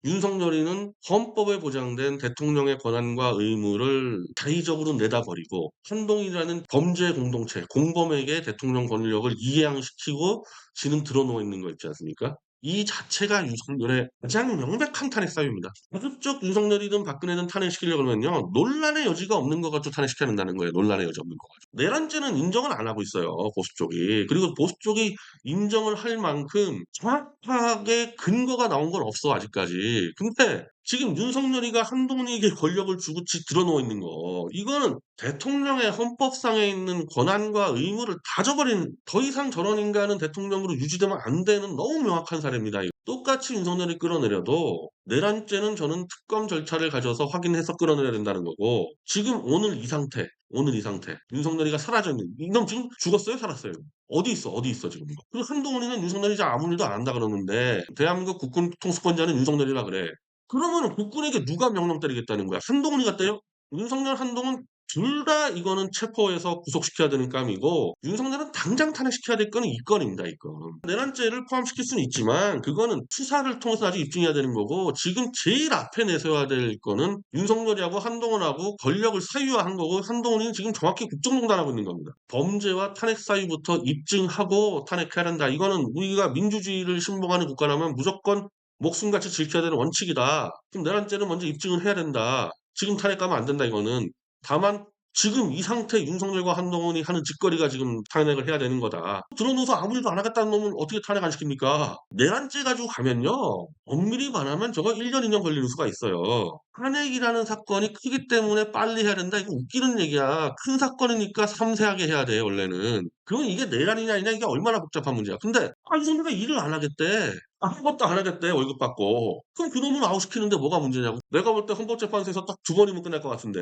윤석열이는 헌법에 보장된 대통령의 권한과 의무를 자의적으로 내다버리고 한동훈이라는 범죄 공동체, 공범에게 대통령 권력을 이양시키고 지금 드러누워 있는 거 있지 않습니까? 이 자체가 윤석열의 가장 명백한 탄핵 사유입니다. 가급적 윤석열이든 박근혜든 탄핵시키려고 그러면요, 논란의 여지가 없는 거 가지고 탄핵시켜야 된다는 거예요. 논란의 여지 없는 거 가지고. 내란죄는 인정을 안 하고 있어요. 보수 쪽이. 그리고 보수 쪽이 인정을 할 만큼 정확하게 근거가 나온 건 없어 아직까지. 근데 지금 윤석열이가 한동훈에게 권력을 주고 드러누워 있는 거, 이거는 대통령의 헌법상에 있는 권한과 의무를 다 저버린, 더 이상 저런 인간은 대통령으로 유지되면 안 되는 너무 명확한 사례입니다. 똑같이 윤석열이 끌어내려도 내란죄는 저는 특검 절차를 가져서 확인해서 끌어내야 된다는 거고, 지금 오늘 이 상태 윤석열이가 사라져 있는 이놈 지금 죽었어요 살았어요? 어디 있어? 어디 있어 지금? 그리고 한동훈이는 윤석열이 이제 아무 일도 안 한다 그러는데 대한민국 국군 통수권자는 윤석열이라 그래. 그러면은 국군에게 누가 명령 때리겠다는 거야? 한동훈이가 때려? 윤석열, 한동훈 둘 다 이거는 체포해서 구속시켜야 되는 감이고, 윤석열은 당장 탄핵시켜야 될 건은 이 건입니다, 이 건. 내란죄를 포함시킬 수는 있지만 그거는 수사를 통해서 아직 입증해야 되는 거고, 지금 제일 앞에 내세워야 될 거는 윤석열이하고 한동훈하고 권력을 사유화한 거고, 한동훈이 지금 정확히 국정농단하고 있는 겁니다. 범죄와 탄핵 사유부터 입증하고 탄핵해야 된다. 이거는 우리가 민주주의를 신봉하는 국가라면 무조건 목숨같이 지켜야 되는 원칙이다. 그럼 내란죄는 먼저 입증을 해야 된다. 지금 탄핵 가면 안 된다 이거는. 다만 지금 이 상태 윤석열과 한동훈이 하는 짓거리가 지금 탄핵을 해야 되는 거다. 들어놓어서 아무 일도 안 하겠다는 놈은 어떻게 탄핵 안 시킵니까? 내란죄 가지고 가면요, 엄밀히 말하면 저거 1년, 2년 걸리는 수가 있어요. 탄핵이라는 사건이 크기 때문에 빨리 해야 된다. 이거 웃기는 얘기야. 큰 사건이니까 섬세하게 해야 돼, 원래는. 그러면 이게 내란이냐 아니냐 이게 얼마나 복잡한 문제야. 근데 윤석열이가 일을 안 하겠대. 아무것도 안 하겠대, 월급 받고. 그럼 그놈은 아웃시키는데 뭐가 문제냐고. 내가 볼 때 헌법재판소에서 딱 두 번이면 끝날 것 같은데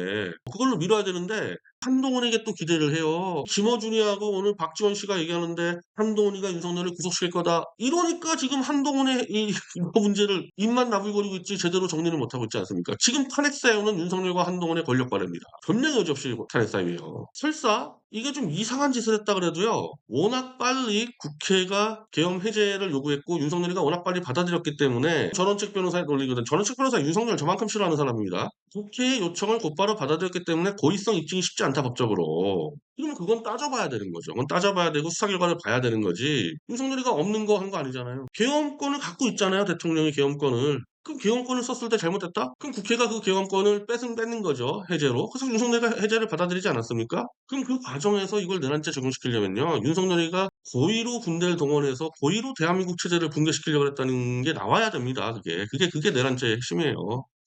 그걸로 밀어야 되는데 한동훈에게 또 기대를 해요. 김어준이하고 오늘 박지원 씨가 얘기하는데 한동훈이가 윤석열을 구속시킬 거다. 이러니까 지금 한동훈의 이 문제를 입만 나불거리고 있지 제대로 정리를 못하고 있지 않습니까? 지금 탄핵 사유는 윤석열과 한동훈의 권력 발휘입니다. 변명 여지 없이 탄핵 사유예요. 설사 이게 좀 이상한 짓을 했다 그래도요, 워낙 빨리 국회가 계엄 해제를 요구했고 윤석열이가 워낙 빨리 받아들였기 때문에, 전원책 변호사의 논리거든. 전원책 변호사 윤석열 저만큼 싫어하는 사람입니다. 국회의 요청을 곧바로 받아들였기 때문에 고의성 입증이 쉽지 않다 법적으로. 그러면 그건 따져봐야 되는 거죠. 그건 따져봐야 되고 수사 결과를 봐야 되는 거지. 윤석열이가 없는 거 한 거 아니잖아요. 계엄권을 갖고 있잖아요, 대통령이 계엄권을. 그럼 계엄권을 썼을 때 잘못됐다? 그럼 국회가 그 계엄권을 뺏는 거죠, 해제로. 그래서 윤석열이가 해제를 받아들이지 않았습니까? 그럼 그 과정에서 이걸 내란죄 적용시키려면요, 윤석열이가 고의로 군대를 동원해서 고의로 대한민국 체제를 붕괴시키려고 했다는 게 나와야 됩니다. 그게 내란죄의 핵심이에요.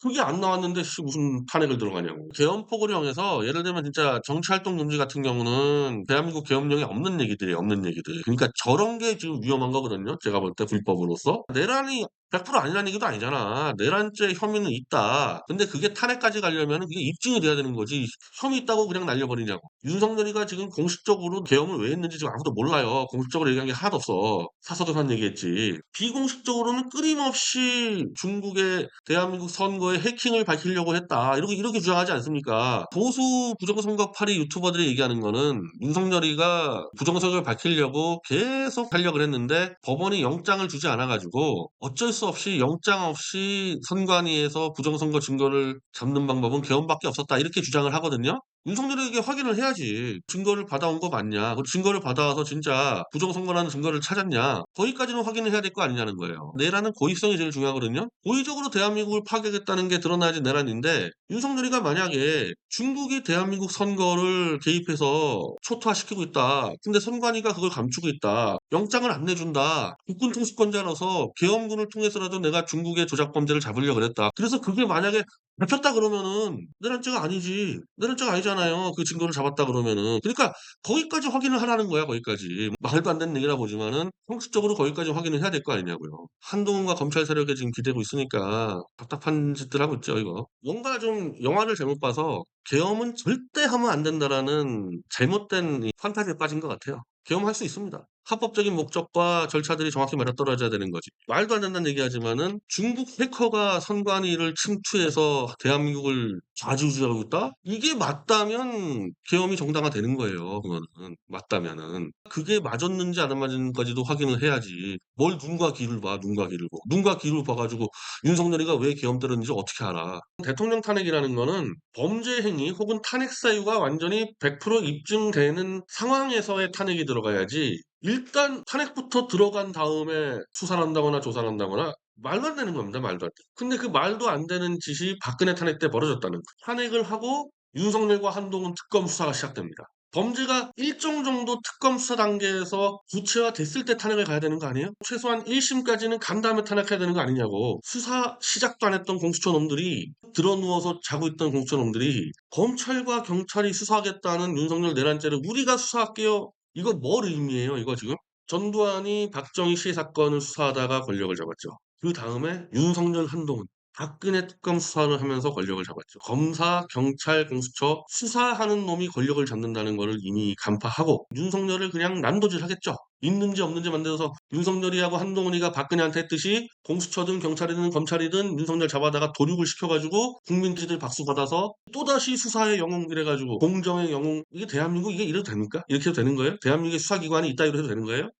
그게 안 나왔는데 무슨 탄핵을 들어가냐고. 계엄 포고령에서 예를 들면 진짜 정치활동 금지 같은 경우는 대한민국 계엄령에 없는 얘기들이에요. 없는 얘기들. 그러니까 저런 게 지금 위험한 거거든요. 제가 볼 때 불법으로서. 내란이 100% 아니라는 얘기도 아니잖아. 내란죄 혐의는 있다. 근데 그게 탄핵까지 가려면 그게 입증이 돼야 되는 거지. 혐의 있다고 그냥 날려버리냐고. 윤석열이가 지금 공식적으로 계엄을 왜 했는지 지금 아무도 몰라요. 공식적으로 얘기한 게 하나도 없어. 사서도산 얘기했지. 비공식적으로는 끊임없이 중국의 대한민국 선거에 해킹을 밝히려고 했다. 이렇게 주장하지 않습니까? 보수 부정선거파리 유튜버들이 얘기하는 거는 윤석열이가 부정선거를 밝히려고 계속 하려고 했는데 법원이 영장을 주지 않아가지고 어쩔 수 없이 영장 없이 선관위에서 부정선거 증거를 잡는 방법은 계엄밖에 없었다. 이렇게 주장을 하거든요. 윤석열에게 확인을 해야지. 증거를 받아온 거 맞냐? 그 증거를 받아와서 진짜 부정선거라는 증거를 찾았냐? 거기까지는 확인을 해야 될 거 아니냐는 거예요. 내란은 고의성이 제일 중요하거든요. 고의적으로 대한민국을 파괴했다는 게 드러나야지 내란인데, 윤석열이가 만약에 중국이 대한민국 선거를 개입해서 초토화시키고 있다. 근데 선관위가 그걸 감추고 있다. 영장을 안 내준다. 국군 통수권자로서 계엄군을 통해서라도 내가 중국의 조작 범죄를 잡으려고 그랬다. 그래서 그게 만약에 잡혔다 그러면은 내란죄가 아니지. 내란죄가 아니잖아요. 그 증거를 잡았다 그러면은. 그러니까 거기까지 확인을 하라는 거야, 거기까지. 말도 안 되는 얘기라 보지만은 형식적으로 거기까지 확인을 해야 될 거 아니냐고요. 한동훈과 검찰 세력에 지금 기대고 있으니까 답답한 짓들 하고 있죠, 이거. 뭔가 좀 영화를 잘못 봐서 계엄은 절대 하면 안 된다라는 잘못된 이 판타지에 빠진 것 같아요. 계엄할 수 있습니다. 합법적인 목적과 절차들이 정확히 맞아떨어져야 되는 거지. 말도 안 된다는 얘기하지만은 중국 해커가 선관위를 침투해서 대한민국을 좌지우지하고 있다? 이게 맞다면 계엄이 정당화되는 거예요, 그거는. 맞다면은. 그게 맞았는지 안 맞았는지까지도 확인을 해야지. 뭘 눈과 귀를 봐, 눈과 귀를 봐. 눈과 귀를 봐 가지고 윤석열이가 왜 계엄 때렸는지 어떻게 알아. 대통령 탄핵이라는 거는 범죄 행위 혹은 탄핵 사유가 완전히 100% 입증되는 상황에서의 탄핵이 들어가야지 일단 탄핵부터 들어간 다음에 수사를 한다거나 조사를 한다거나 말도 안 되는 겁니다. 말도 안 돼. 근데 그 말도 안 되는 짓이 박근혜 탄핵 때 벌어졌다는 거예요. 탄핵을 하고 윤석열과 한동훈 특검 수사가 시작됩니다. 범죄가 일정 정도 특검 수사 단계에서 구체화됐을 때 탄핵을 가야 되는 거 아니에요? 최소한 1심까지는 간 다음에 탄핵해야 되는 거 아니냐고. 수사 시작도 안 했던 공수처 놈들이 드러누워서 자고 있던 공수처 놈들이 검찰과 경찰이 수사하겠다는 윤석열 내란죄를 우리가 수사할게요. 이거 뭘 의미해요, 이거 지금? 전두환이 박정희 씨 사건을 수사하다가 권력을 잡았죠. 그다음에 윤석열, 한동훈, 박근혜 특검 수사를 하면서 권력을 잡았죠. 검사, 경찰, 공수처 수사하는 놈이 권력을 잡는다는 거를 이미 간파하고 윤석열을 그냥 난도질하겠죠. 있는지 없는지 만들어서 윤석열이하고 한동훈이가 박근혜한테 했듯이 공수처든 경찰이든 검찰이든 윤석열 잡아다가 도륙을 시켜가지고 국민들이 박수 받아서 또다시 수사의 영웅 이래가지고 공정의 영웅 이게 대한민국 이게 이래도 됩니까? 이렇게 해도 되는 거예요? 대한민국의 수사기관이 이따위로 해도 되는 거예요?